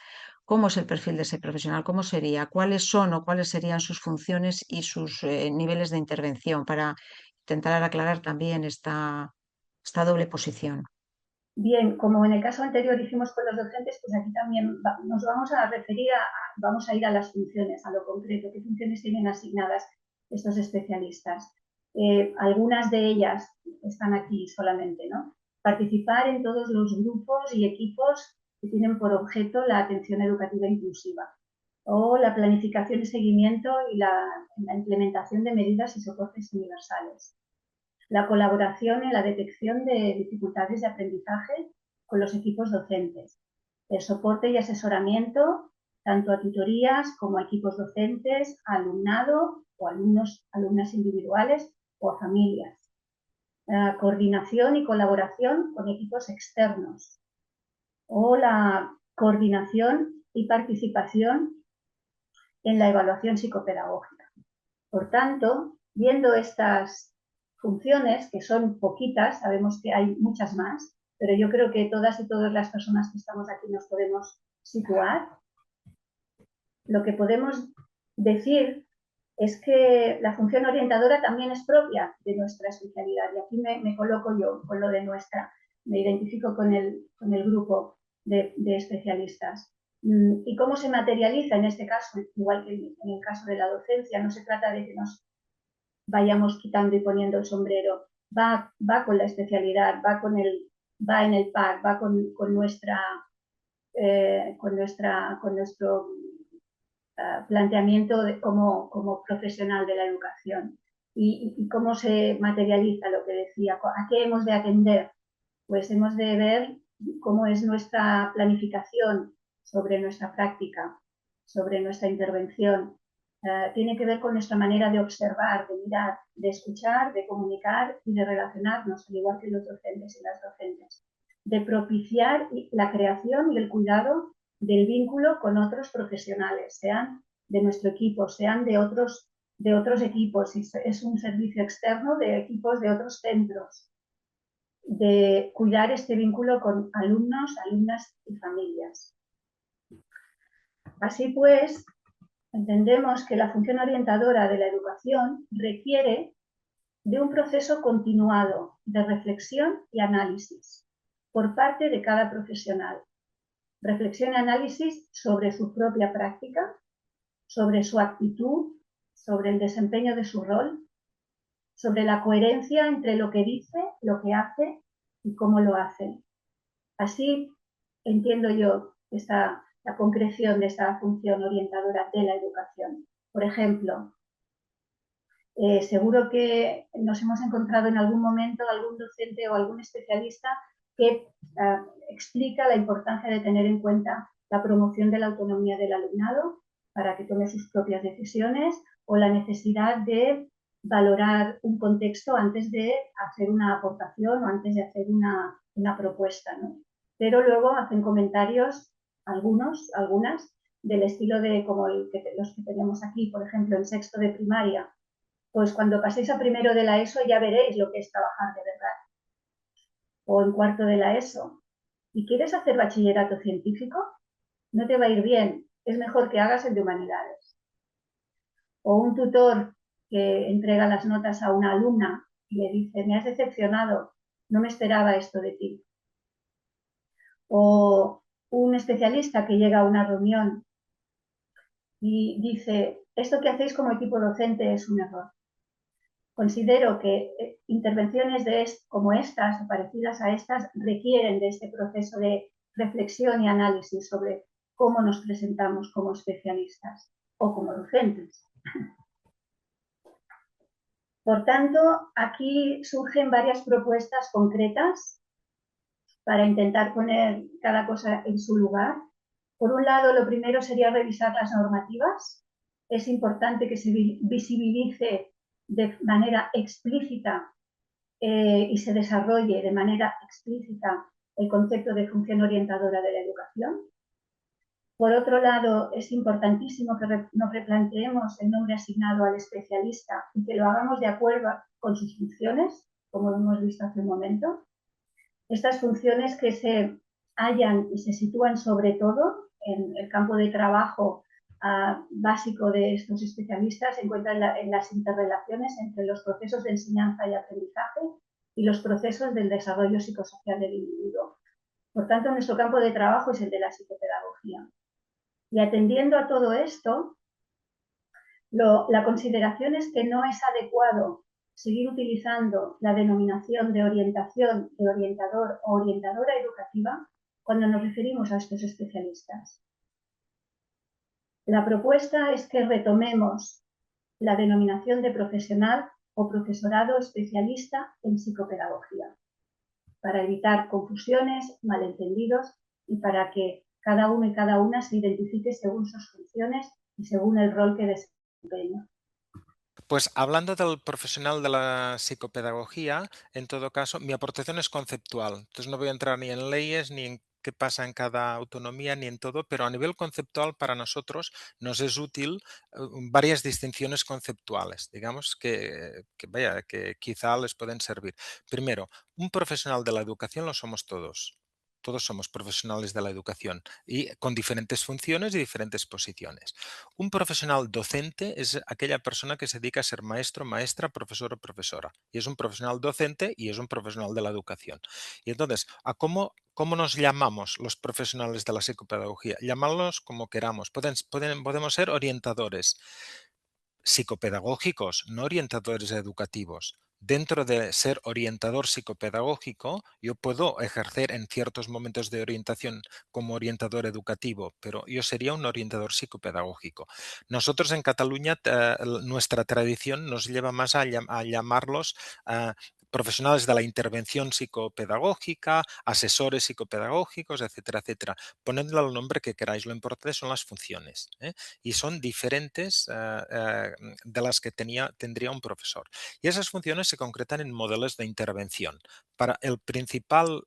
¿cómo es el perfil de ese profesional? ¿Cómo sería? ¿Cuáles son o cuáles serían sus funciones y sus niveles de intervención para intentar aclarar también esta doble posición? Bien, como en el caso anterior hicimos con los docentes, pues aquí también nos vamos a referir vamos a ir a las funciones, a lo concreto, qué funciones tienen asignadas estos especialistas. Algunas de ellas están aquí solamente, ¿no? Participar en todos los grupos y equipos que tienen por objeto la atención educativa inclusiva, o la planificación y seguimiento y la implementación de medidas y soportes universales. La colaboración en la detección de dificultades de aprendizaje con los equipos docentes, el soporte y asesoramiento tanto a tutorías como a equipos docentes, a alumnado o alumnas individuales o a familias. La coordinación y colaboración con equipos externos o la coordinación y participación en la evaluación psicopedagógica. Por tanto, viendo estas funciones, que son poquitas, sabemos que hay muchas más, pero yo creo que todas y todas las personas que estamos aquí nos podemos situar. Lo que podemos decir es que la función orientadora también es propia de nuestra especialidad, y aquí me coloco yo con lo de nuestra, me identifico con el grupo de especialistas. ¿Y cómo se materializa en este caso? Igual que en el caso de la docencia, no se trata de que nos vayamos quitando y poniendo el sombrero, va con la especialidad, va en el PAC, va con nuestro planteamiento como profesional de la educación. Y cómo se materializa lo que decía, ¿a qué hemos de atender? Pues hemos de ver cómo es nuestra planificación sobre nuestra práctica, sobre nuestra intervención. Tiene que ver con nuestra manera de observar, de mirar, de escuchar, de comunicar y de relacionarnos, al igual que los docentes y las docentes. De propiciar la creación y el cuidado del vínculo con otros profesionales, sean de nuestro equipo, sean de otros equipos, si es un servicio externo, de equipos de otros centros. De cuidar este vínculo con alumnos, alumnas y familias. Así pues, entendemos que la función orientadora de la educación requiere de un proceso continuado de reflexión y análisis por parte de cada profesional. Reflexión y análisis sobre su propia práctica, sobre su actitud, sobre el desempeño de su rol, sobre la coherencia entre lo que dice, lo que hace y cómo lo hace. Así entiendo yo la concreción de esta función orientadora de la educación. Por ejemplo, seguro que nos hemos encontrado en algún momento algún docente o algún especialista que explica la importancia de tener en cuenta la promoción de la autonomía del alumnado, para que tome sus propias decisiones, o la necesidad de valorar un contexto antes de hacer una aportación o antes de hacer una propuesta, ¿no? Pero luego hacen comentarios, algunas, del estilo de como los que tenemos aquí, por ejemplo, en sexto de primaria. Pues cuando paséis a primero de la ESO ya veréis lo que es trabajar de verdad. O en cuarto de la ESO. ¿Y quieres hacer bachillerato científico? No te va a ir bien. Es mejor que hagas el de humanidades. O un tutor que entrega las notas a una alumna y le dice, me has decepcionado, no me esperaba esto de ti. O un especialista que llega a una reunión y dice, esto que hacéis como equipo docente es un error. Considero que intervenciones como estas o parecidas a estas requieren de este proceso de reflexión y análisis sobre cómo nos presentamos como especialistas o como docentes. Por tanto, aquí surgen varias propuestas concretas para intentar poner cada cosa en su lugar. Por un lado, lo primero sería revisar las normativas. Es importante que se visibilice de manera explícita y se desarrolle de manera explícita el concepto de función orientadora de la educación. Por otro lado, es importantísimo que nos replanteemos el nombre asignado al especialista y que lo hagamos de acuerdo con sus funciones, como hemos visto hace un momento. Estas funciones que se hallan y se sitúan sobre todo en el campo de trabajo básico de estos especialistas se encuentran en las interrelaciones entre los procesos de enseñanza y aprendizaje y los procesos del desarrollo psicosocial del individuo. Por tanto, nuestro campo de trabajo es el de la psicopedagogía. Y atendiendo a todo esto, la consideración es que no es adecuado seguir utilizando la denominación de orientación, de orientador o orientadora educativa cuando nos referimos a estos especialistas. La propuesta es que retomemos la denominación de profesional o profesorado especialista en psicopedagogía, para evitar confusiones, malentendidos y para que cada uno y cada una se identifique según sus funciones y según el rol que desempeña. Pues hablando del profesional de la psicopedagogía, en todo caso, mi aportación es conceptual. Entonces no voy a entrar ni en leyes ni en qué pasa en cada autonomía ni en todo, pero a nivel conceptual para nosotros nos es útil varias distinciones conceptuales, digamos, que quizá les pueden servir. Primero, un profesional de la educación lo somos todos. Todos somos profesionales de la educación y con diferentes funciones y diferentes posiciones. Un profesional docente es aquella persona que se dedica a ser maestro, maestra, profesor o profesora. Y es un profesional docente y es un profesional de la educación. Y entonces, ¿cómo nos llamamos los profesionales de la psicopedagogía? Llamarlos como queramos. Podemos ser orientadores psicopedagógicos, no orientadores educativos. Dentro de ser orientador psicopedagógico, yo puedo ejercer en ciertos momentos de orientación como orientador educativo, pero yo sería un orientador psicopedagógico. Nosotros en Cataluña, nuestra tradición nos lleva más a llamarlos profesionales de la intervención psicopedagógica, asesores psicopedagógicos, etcétera, etcétera. Ponedle el nombre que queráis, lo importante son las funciones, ¿eh? Y son diferentes de las que tendría un profesor. Y esas funciones se concretan en modelos de intervención. Para el principal,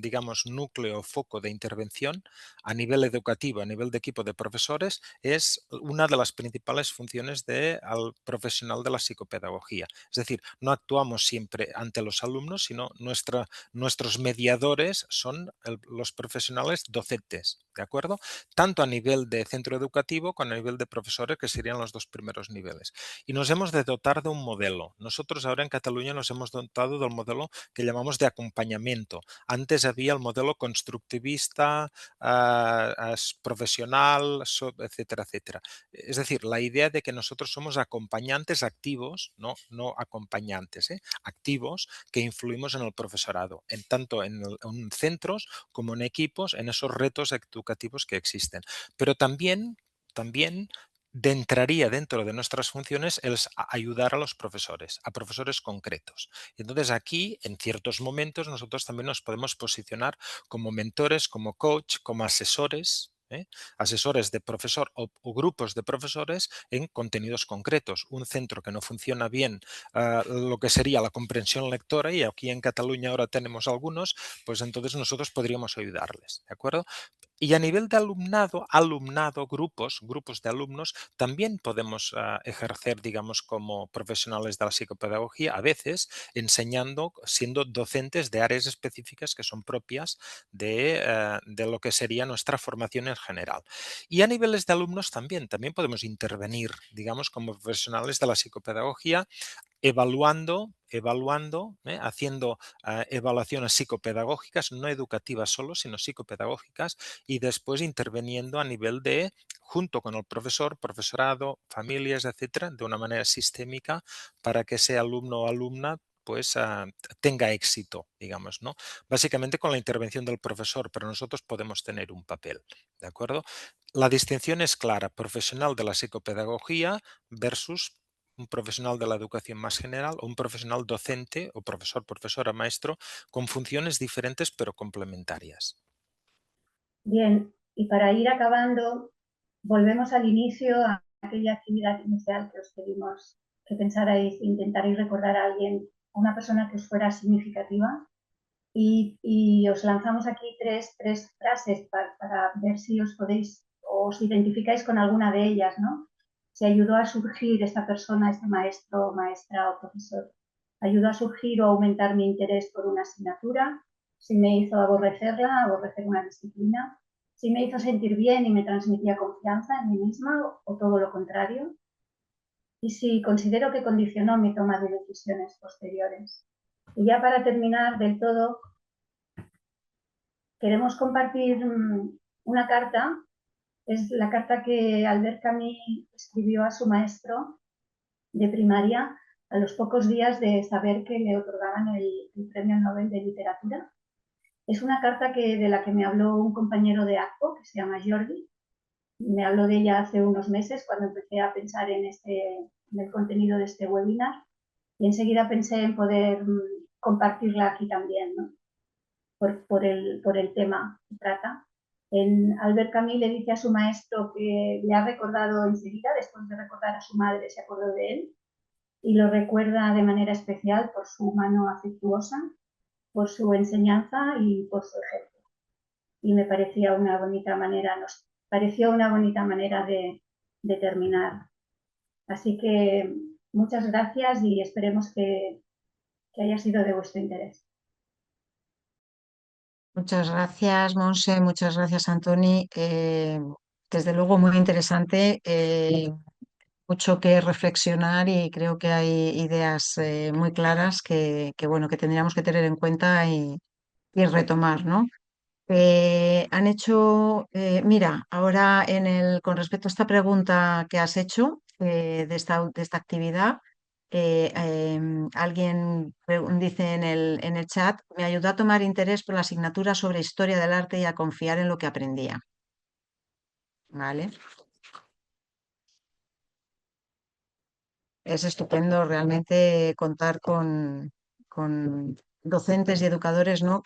digamos, núcleo o foco de intervención a nivel educativo, a nivel de equipo de profesores, es una de las principales funciones del profesional de la psicopedagogía. Es decir, no actuamos siempre ante los alumnos, sino nuestros mediadores son los profesionales docentes, ¿de acuerdo? Tanto a nivel de centro educativo como a nivel de profesores, que serían los dos primeros niveles. Y nos hemos de dotar de un modelo. Nosotros ahora en Cataluña nos hemos dotado del modelo que llamamos de acompañamiento. Antes había el modelo constructivista, profesional, etcétera, etcétera. Es decir, la idea de que nosotros somos acompañantes activos, no acompañantes, activos que influimos en el profesorado, tanto en centros como en equipos, en esos retos educativos que existen. Pero también entraría dentro de nuestras funciones el ayudar a los profesores, a profesores concretos. Y entonces aquí, en ciertos momentos, nosotros también nos podemos posicionar como mentores, como coach, como asesores, Asesores de profesor o grupos de profesores en contenidos concretos. Un centro que no funciona bien lo que sería la comprensión lectora, y aquí en Cataluña ahora tenemos algunos, pues entonces nosotros podríamos ayudarles, ¿de acuerdo? Y a nivel de alumnado, grupos de alumnos, también podemos ejercer, digamos, como profesionales de la psicopedagogía, a veces enseñando, siendo docentes de áreas específicas que son propias de lo que sería nuestra formación en general. Y a niveles de alumnos también podemos intervenir, digamos, como profesionales de la psicopedagogía, evaluando, haciendo evaluaciones psicopedagógicas, no educativas solo, sino psicopedagógicas, y después interviniendo a nivel de, junto con el profesor, profesorado, familias, etcétera, de una manera sistémica para que ese alumno o alumna pues tenga éxito, digamos, ¿no? Básicamente con la intervención del profesor, pero nosotros podemos tener un papel, ¿de acuerdo? La distinción es clara: profesional de la psicopedagogía versus un profesional de la educación más general, o un profesional docente o profesor, profesora, maestro, con funciones diferentes pero complementarias. Bien, y para ir acabando, volvemos al inicio, a aquella actividad inicial que os pedimos que pensarais, intentarais recordar a alguien, a una persona que os fuera significativa, y os lanzamos aquí tres frases para ver si os identificáis con alguna de ellas, ¿no? Si ayudó a surgir esta persona, este maestro, maestra o profesor. Ayudó a surgir o aumentar mi interés por una asignatura, si me hizo aborrecer una disciplina, si me hizo sentir bien y me transmitía confianza en mí misma, o todo lo contrario, y si considero que condicionó mi toma de decisiones posteriores. Y ya para terminar del todo, queremos compartir una carta. Es la carta que Albert Camus escribió a su maestro de primaria a los pocos días de saber que le otorgaban el Premio Nobel de Literatura. Es una carta de la que me habló un compañero de ACPO que se llama Jordi. Me habló de ella hace unos meses cuando empecé a pensar en el contenido de este webinar, y enseguida pensé en poder compartirla aquí también, ¿no? por el tema que trata. Albert Camus le dice a su maestro que le ha recordado enseguida, después de recordar a su madre, se acordó de él, y lo recuerda de manera especial por su mano afectuosa, por su enseñanza y por su ejemplo. Y me parecía una bonita manera, nos pareció una bonita manera de terminar. Así que muchas gracias y esperemos que haya sido de vuestro interés. Muchas gracias, Monse, muchas gracias, Antoni. Desde luego muy interesante, mucho que reflexionar, y creo que hay ideas muy claras bueno, que tendríamos que tener en cuenta y retomar, ¿no? Han hecho, mira, ahora con respecto a esta pregunta que has hecho de esta actividad, alguien dice en el chat: me ayudó a tomar interés por la asignatura sobre historia del arte y a confiar en lo que aprendía. ¿Vale? Es estupendo realmente contar con docentes y educadores, ¿no?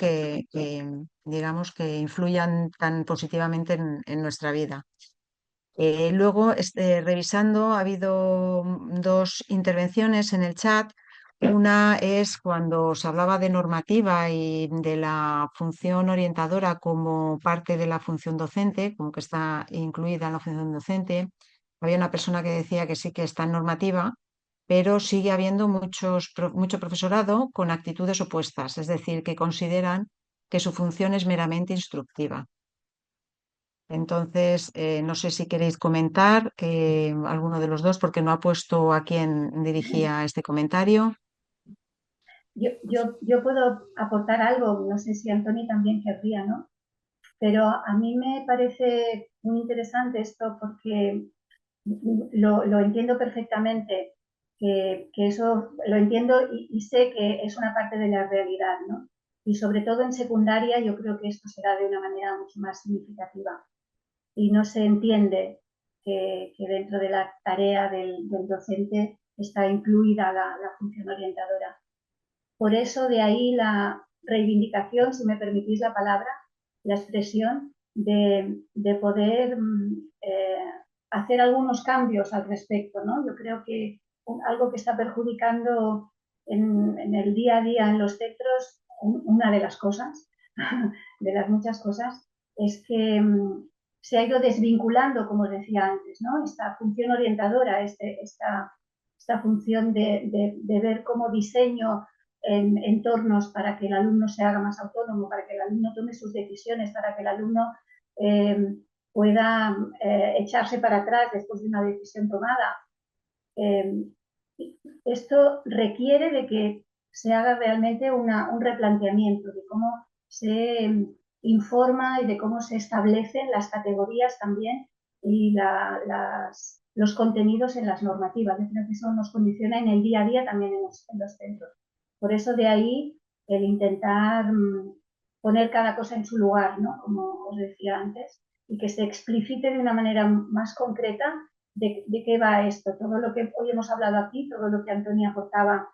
Digamos, que influyan tan positivamente en nuestra vida. Luego, revisando, ha habido dos intervenciones en el chat. Una es cuando se hablaba de normativa y de la función orientadora como parte de la función docente, como que está incluida en la función docente. Había una persona que decía que sí, que está en normativa, pero sigue habiendo mucho profesorado con actitudes opuestas, es decir, que consideran que su función es meramente instructiva. Entonces, no sé si queréis comentar alguno de los dos, porque no ha puesto a quién dirigía este comentario. Yo puedo aportar algo, no sé si Antoni también querría, ¿no? Pero a mí me parece muy interesante esto porque lo entiendo perfectamente, que eso lo entiendo y sé que es una parte de la realidad, ¿no? Y sobre todo en secundaria yo creo que esto será de una manera mucho más significativa. Y no se entiende que dentro de la tarea del docente está incluida la función orientadora. Por eso de ahí la reivindicación, si me permitís la palabra, la expresión de poder hacer algunos cambios al respecto, ¿no? Yo creo que algo que está perjudicando en el día a día en los centros, una de las cosas, de las muchas cosas, es que se ha ido desvinculando, como os decía antes, ¿no? Esta función orientadora, esta función de ver cómo diseño en entornos para que el alumno se haga más autónomo, para que el alumno tome sus decisiones, para que el alumno pueda echarse para atrás después de una decisión tomada. Esto requiere de que se haga realmente un replanteamiento de cómo se informa y de cómo se establecen las categorías también y los contenidos en las normativas. Yo creo que eso nos condiciona en el día a día también en los centros. Por eso de ahí el intentar poner cada cosa en su lugar, ¿no? Como os decía antes, y que se explicite de una manera más concreta de qué va esto. Todo lo que hoy hemos hablado aquí, todo lo que Antonia aportaba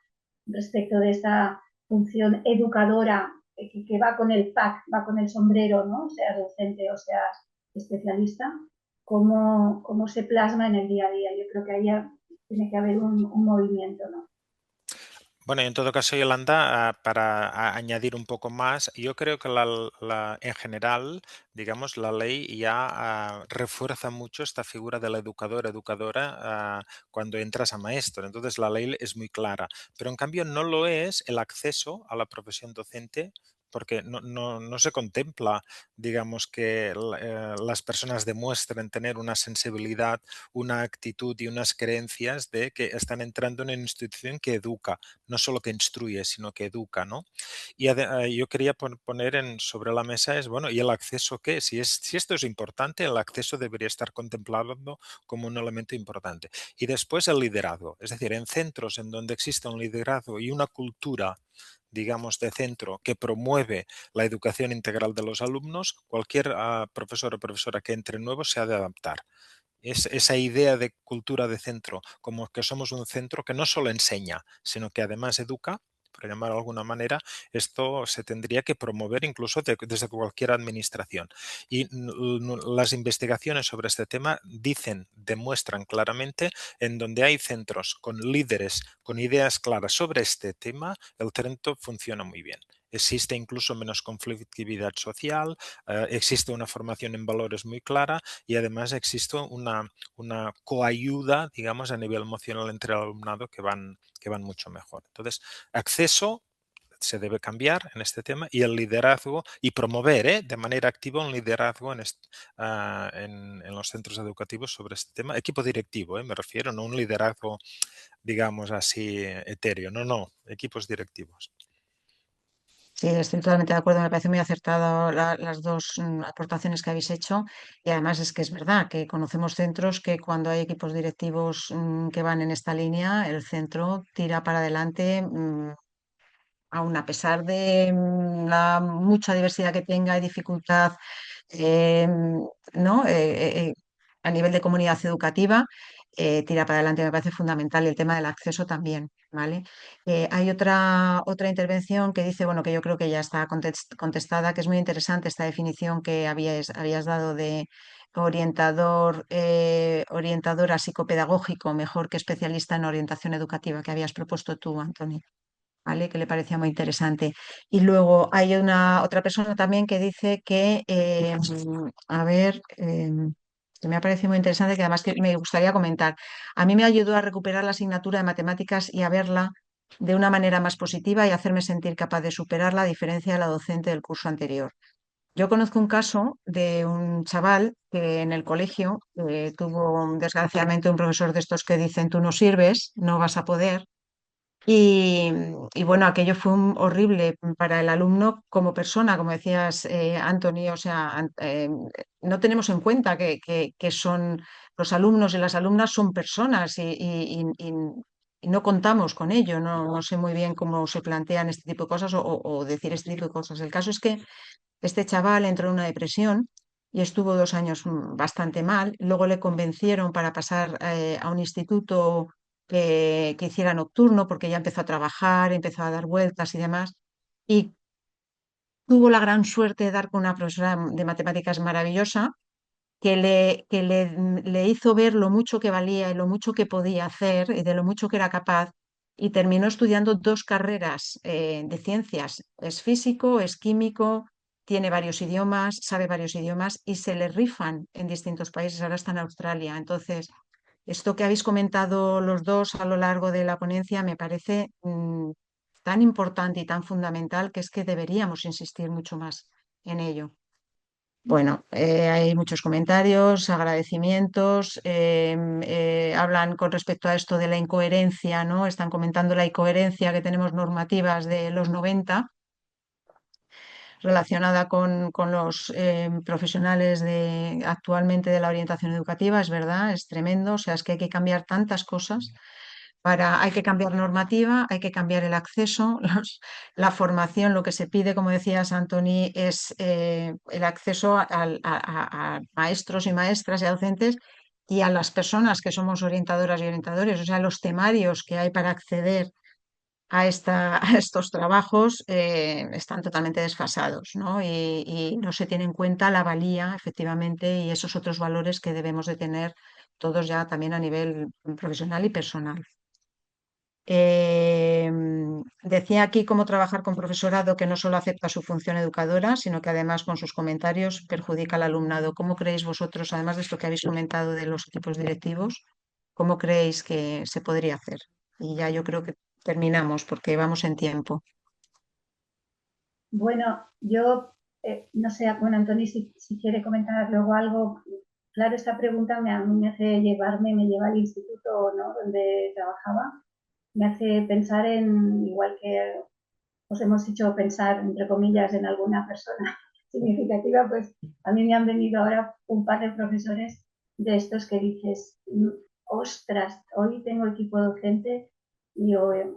respecto de esta función educadora que va con el pack, va con el sombrero, ¿no? Sea docente o sea especialista, cómo se plasma en el día a día. Yo creo que ahí tiene que haber un movimiento, ¿no? Bueno, y en todo caso, Yolanda, para añadir un poco más, yo creo que en general, digamos, la ley ya refuerza mucho esta figura de la educadora cuando entras a maestro. Entonces, la ley es muy clara, pero en cambio no lo es el acceso a la profesión docente, porque no se contempla, digamos, que las personas demuestren tener una sensibilidad, una actitud y unas creencias de que están entrando en una institución que educa, no solo que instruye, sino que educa, ¿no? Y yo quería poner sobre la mesa es, bueno, ¿y el acceso qué? Si esto es importante, el acceso debería estar contemplado como un elemento importante. Y después el liderazgo, es decir, en centros en donde existe un liderazgo y una cultura, digamos, de centro que promueve la educación integral de los alumnos, cualquier profesor o profesora que entre nuevo se ha de adaptar. Esa idea de cultura de centro, como que somos un centro que no solo enseña, sino que además educa, por llamar de alguna manera, esto se tendría que promover incluso desde cualquier administración. Y las investigaciones sobre este tema demuestran claramente en donde hay centros con líderes, con ideas claras sobre este tema, el centro funciona muy bien. Existe incluso menos conflictividad social, existe una formación en valores muy clara y además existe una coayuda, digamos, a nivel emocional entre el alumnado que van mucho mejor. Entonces, acceso se debe cambiar en este tema y el liderazgo y promover de manera activa un liderazgo en los centros educativos sobre este tema. Equipo directivo, me refiero, no un liderazgo, digamos así, etéreo, no, equipos directivos. Sí, estoy totalmente de acuerdo. Me parece muy acertado las dos aportaciones que habéis hecho. Y además es que es verdad que conocemos centros que cuando hay equipos directivos que van en esta línea, el centro tira para adelante, aun a pesar de la mucha diversidad que tenga y dificultad, ¿no? A nivel de comunidad educativa, tira para adelante, me parece fundamental, y el tema del acceso también, ¿vale? Hay otra intervención que dice, bueno, que yo creo que ya está contestada, que es muy interesante esta definición que habías dado de orientadora psicopedagógico, mejor que especialista en orientación educativa, que habías propuesto tú, Antonio. ¿Vale? Que le parecía muy interesante. Y luego hay otra persona también que dice que, a ver, que me ha parecido muy interesante, que además que me gustaría comentar. A mí me ayudó a recuperar la asignatura de matemáticas y a verla de una manera más positiva y hacerme sentir capaz de superarla, a diferencia de la docente del curso anterior. Yo conozco un caso de un chaval que en el colegio tuvo desgraciadamente un profesor de estos que dicen tú no sirves, no vas a poder. Y, y bueno, aquello fue horrible para el alumno como persona, como decías, Anthony, o sea, no tenemos en cuenta que son los alumnos y las alumnas son personas y no contamos con ello, no sé muy bien cómo se plantean este tipo de cosas o decir este tipo de cosas. El caso es que este chaval entró en una depresión y estuvo 2 años bastante mal. Luego le convencieron para pasar a un instituto que hiciera nocturno porque ya empezó a trabajar, empezó a dar vueltas y demás. Y tuvo la gran suerte de dar con una profesora de matemáticas maravillosa que le hizo ver lo mucho que valía y lo mucho que podía hacer y de lo mucho que era capaz, y terminó estudiando 2 carreras de ciencias. Es físico, es químico, tiene varios idiomas, sabe varios idiomas y se le rifan en distintos países. Ahora está en Australia. Entonces, esto que habéis comentado los dos a lo largo de la ponencia me parece tan importante y tan fundamental que es que deberíamos insistir mucho más en ello. Bueno, hay muchos comentarios, agradecimientos, hablan con respecto a esto de la incoherencia, ¿no? Están comentando la incoherencia que tenemos normativas de los 90 relacionada con los profesionales actualmente de la orientación educativa, es verdad, es tremendo, o sea, es que hay que cambiar tantas cosas. Hay que cambiar normativa, hay que cambiar el acceso, la formación, lo que se pide, como decías, Antoni, es el acceso a maestros y maestras y a docentes y a las personas que somos orientadoras y orientadores, o sea, los temarios que hay para acceder a estos trabajos están totalmente desfasados, ¿no? Y no se tiene en cuenta la valía, efectivamente, y esos otros valores que debemos de tener todos ya también a nivel profesional y personal. Decía aquí cómo trabajar con profesorado que no solo acepta su función educadora, sino que además con sus comentarios perjudica al alumnado. ¿Cómo creéis vosotros, además de esto que habéis comentado de los equipos directivos, cómo creéis que se podría hacer? Y ya yo creo que terminamos porque vamos en tiempo. Bueno, yo no sé, bueno, Antoni, si quiere comentar luego algo. Claro, esta pregunta a mí me hace me lleva al instituto, ¿no?, donde trabajaba. Me hace pensar igual que os hemos hecho pensar, entre comillas, en alguna persona significativa, pues a mí me han venido ahora un par de profesores de estos que dices, ostras, hoy tengo equipo docente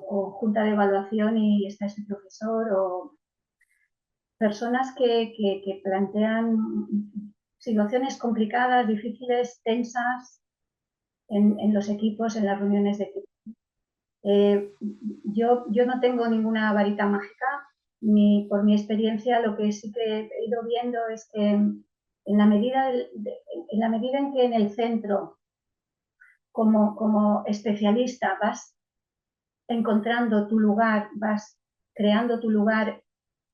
o junta de evaluación y está ese profesor, o personas que plantean situaciones complicadas, difíciles, tensas en los equipos, en las reuniones de equipo. Yo no tengo ninguna varita mágica, ni por mi experiencia lo que sí que he ido viendo es que en la medida en que en el centro, como especialista, vas encontrando tu lugar, vas creando tu lugar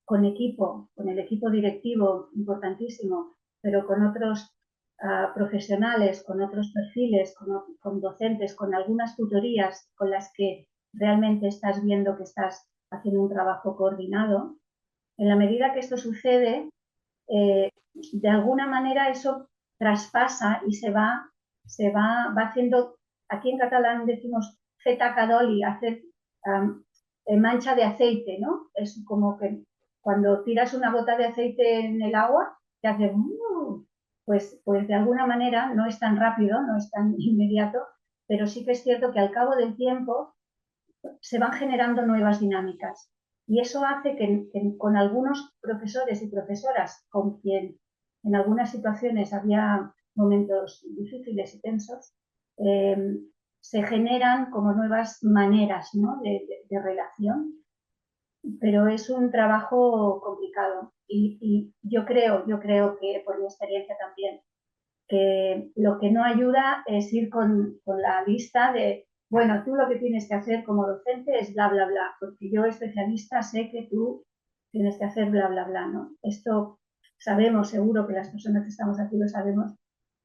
con el equipo directivo, importantísimo, pero con otros profesionales, con otros perfiles, con docentes, con algunas tutorías con las que realmente estás viendo que estás haciendo un trabajo coordinado. En la medida que esto sucede, de alguna manera eso traspasa y va haciendo, aquí en catalán decimos feta cadoli, hacer mancha de aceite, ¿no? Es como que cuando tiras una gota de aceite en el agua, te hace pues de alguna manera no es tan rápido, no es tan inmediato, pero sí que es cierto que al cabo del tiempo se van generando nuevas dinámicas. Y eso hace que con algunos profesores y profesoras con quien en algunas situaciones había momentos difíciles y tensos, se generan como nuevas maneras, ¿no?, de relación, pero es un trabajo complicado. Y yo creo que por mi experiencia también, que lo que no ayuda es ir con la lista de, bueno, tú lo que tienes que hacer como docente es bla, bla, bla, porque yo especialista sé que tú tienes que hacer bla, bla, bla, ¿no? Esto sabemos, seguro que las personas que estamos aquí lo sabemos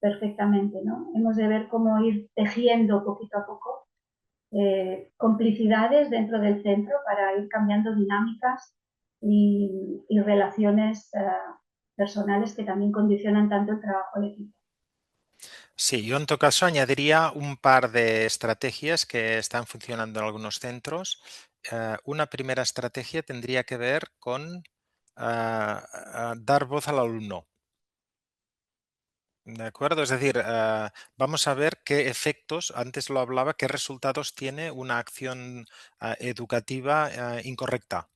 perfectamente, ¿no? Hemos de ver cómo ir tejiendo poquito a poco complicidades dentro del centro para ir cambiando dinámicas y relaciones personales que también condicionan tanto el trabajo de equipo. Sí, yo en todo caso añadiría un par de estrategias que están funcionando en algunos centros. Una primera estrategia tendría que ver con dar voz al alumno. ¿De acuerdo? Es decir, vamos a ver qué efectos, antes lo hablaba, qué resultados tiene una acción educativa incorrecta.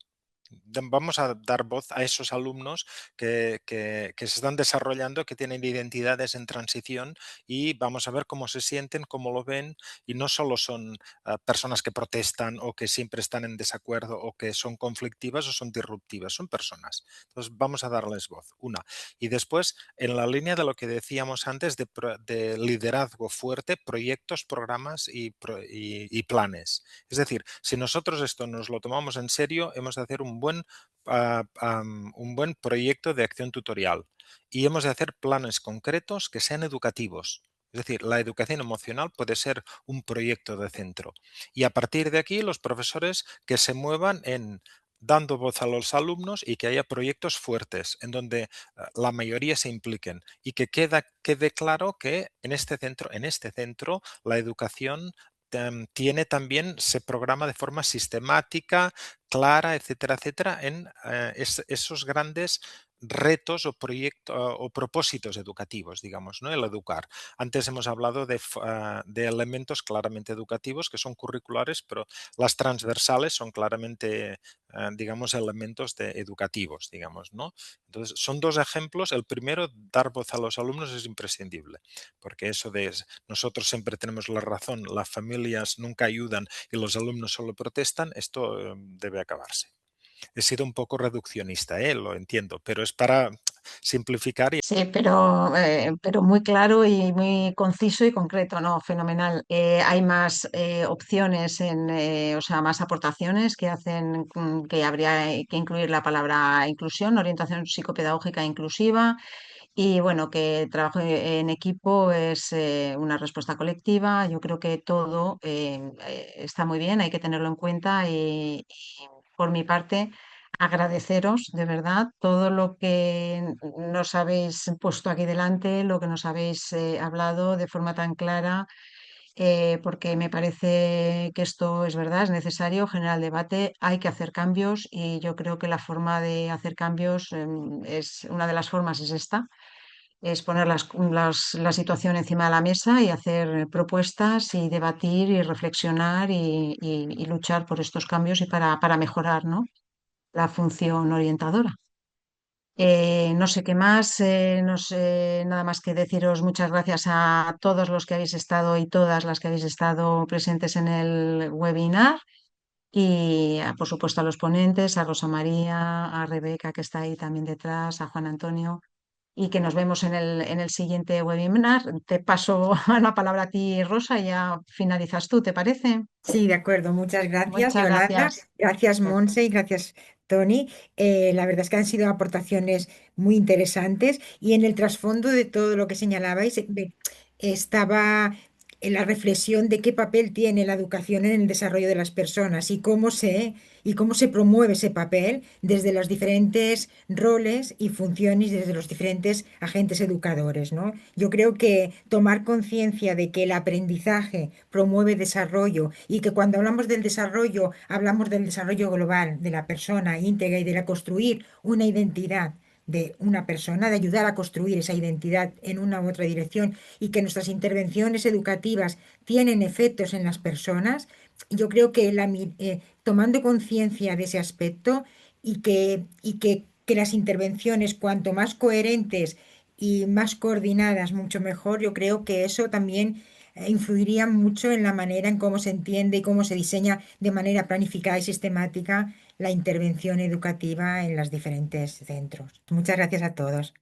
vamos a dar voz a esos alumnos que se están desarrollando, que tienen identidades en transición y vamos a ver cómo se sienten, cómo lo ven y no solo son personas que protestan o que siempre están en desacuerdo o que son conflictivas o son disruptivas, son personas. Entonces vamos a darles voz, una. Y después, en la línea de lo que decíamos antes de liderazgo fuerte, proyectos, programas y planes. Es decir, si nosotros esto nos lo tomamos en serio, hemos de hacer un buen proyecto de acción tutorial y hemos de hacer planes concretos que sean educativos. Es decir, la educación emocional puede ser un proyecto de centro. Y a partir de aquí, los profesores que se muevan en dando voz a los alumnos y que haya proyectos fuertes en donde la mayoría se impliquen y que quede claro que en este centro la educación tiene también, se programa de forma sistemática, clara, etcétera, etcétera, en esos grandes retos o proyectos o propósitos educativos, digamos, ¿no? El educar. Antes hemos hablado de elementos claramente educativos que son curriculares, pero las transversales son claramente, digamos, elementos educativos, digamos, ¿no? Entonces, son dos ejemplos. El primero, dar voz a los alumnos es imprescindible, porque eso de nosotros siempre tenemos la razón, las familias nunca ayudan y los alumnos solo protestan, esto debe acabarse. He sido un poco reduccionista, lo entiendo, pero es para simplificar. Sí, pero muy claro y muy conciso y concreto, ¿no? Fenomenal. Hay más opciones, o sea, más aportaciones que hacen que habría que incluir la palabra inclusión, orientación psicopedagógica inclusiva y bueno, que el trabajo en equipo es una respuesta colectiva. Yo creo que todo está muy bien, hay que tenerlo en cuenta y por mi parte agradeceros de verdad todo lo que nos habéis puesto aquí delante, lo que nos habéis hablado de forma tan clara, porque me parece que esto es verdad, es necesario generar el debate, hay que hacer cambios y yo creo que la forma de hacer cambios es una de las formas es esta, es poner la situación encima de la mesa y hacer propuestas y debatir y reflexionar y luchar por estos cambios y para mejorar, ¿no? La función orientadora. No sé qué más, no sé nada más que deciros muchas gracias a todos los que habéis estado y todas las que habéis estado presentes en el webinar y por supuesto a los ponentes, a Rosa María, a Rebeca que está ahí también detrás, a Juan Antonio y que nos vemos en el siguiente webinar. Te paso la palabra a ti, Rosa, y ya finalizas tú, ¿te parece? Sí, de acuerdo. Muchas gracias, Muchas Yolanda. gracias. Gracias, Monse, y gracias, Tony. La verdad es que han sido aportaciones muy interesantes y en el trasfondo de todo lo que señalabais estaba la reflexión de qué papel tiene la educación en el desarrollo de las personas y cómo se promueve ese papel desde los diferentes roles y funciones, desde los diferentes agentes educadores, ¿no? Yo creo que tomar conciencia de que el aprendizaje promueve desarrollo y que cuando hablamos del desarrollo, hablamos del desarrollo global de la persona íntegra y de la construir una identidad de una persona, de ayudar a construir esa identidad en una u otra dirección y que nuestras intervenciones educativas tienen efectos en las personas, yo creo que tomando conciencia de ese aspecto que las intervenciones, cuanto más coherentes y más coordinadas, mucho mejor, yo creo que eso también influiría mucho en la manera en cómo se entiende y cómo se diseña de manera planificada y sistemática la intervención educativa en los diferentes centros. Muchas gracias a todos.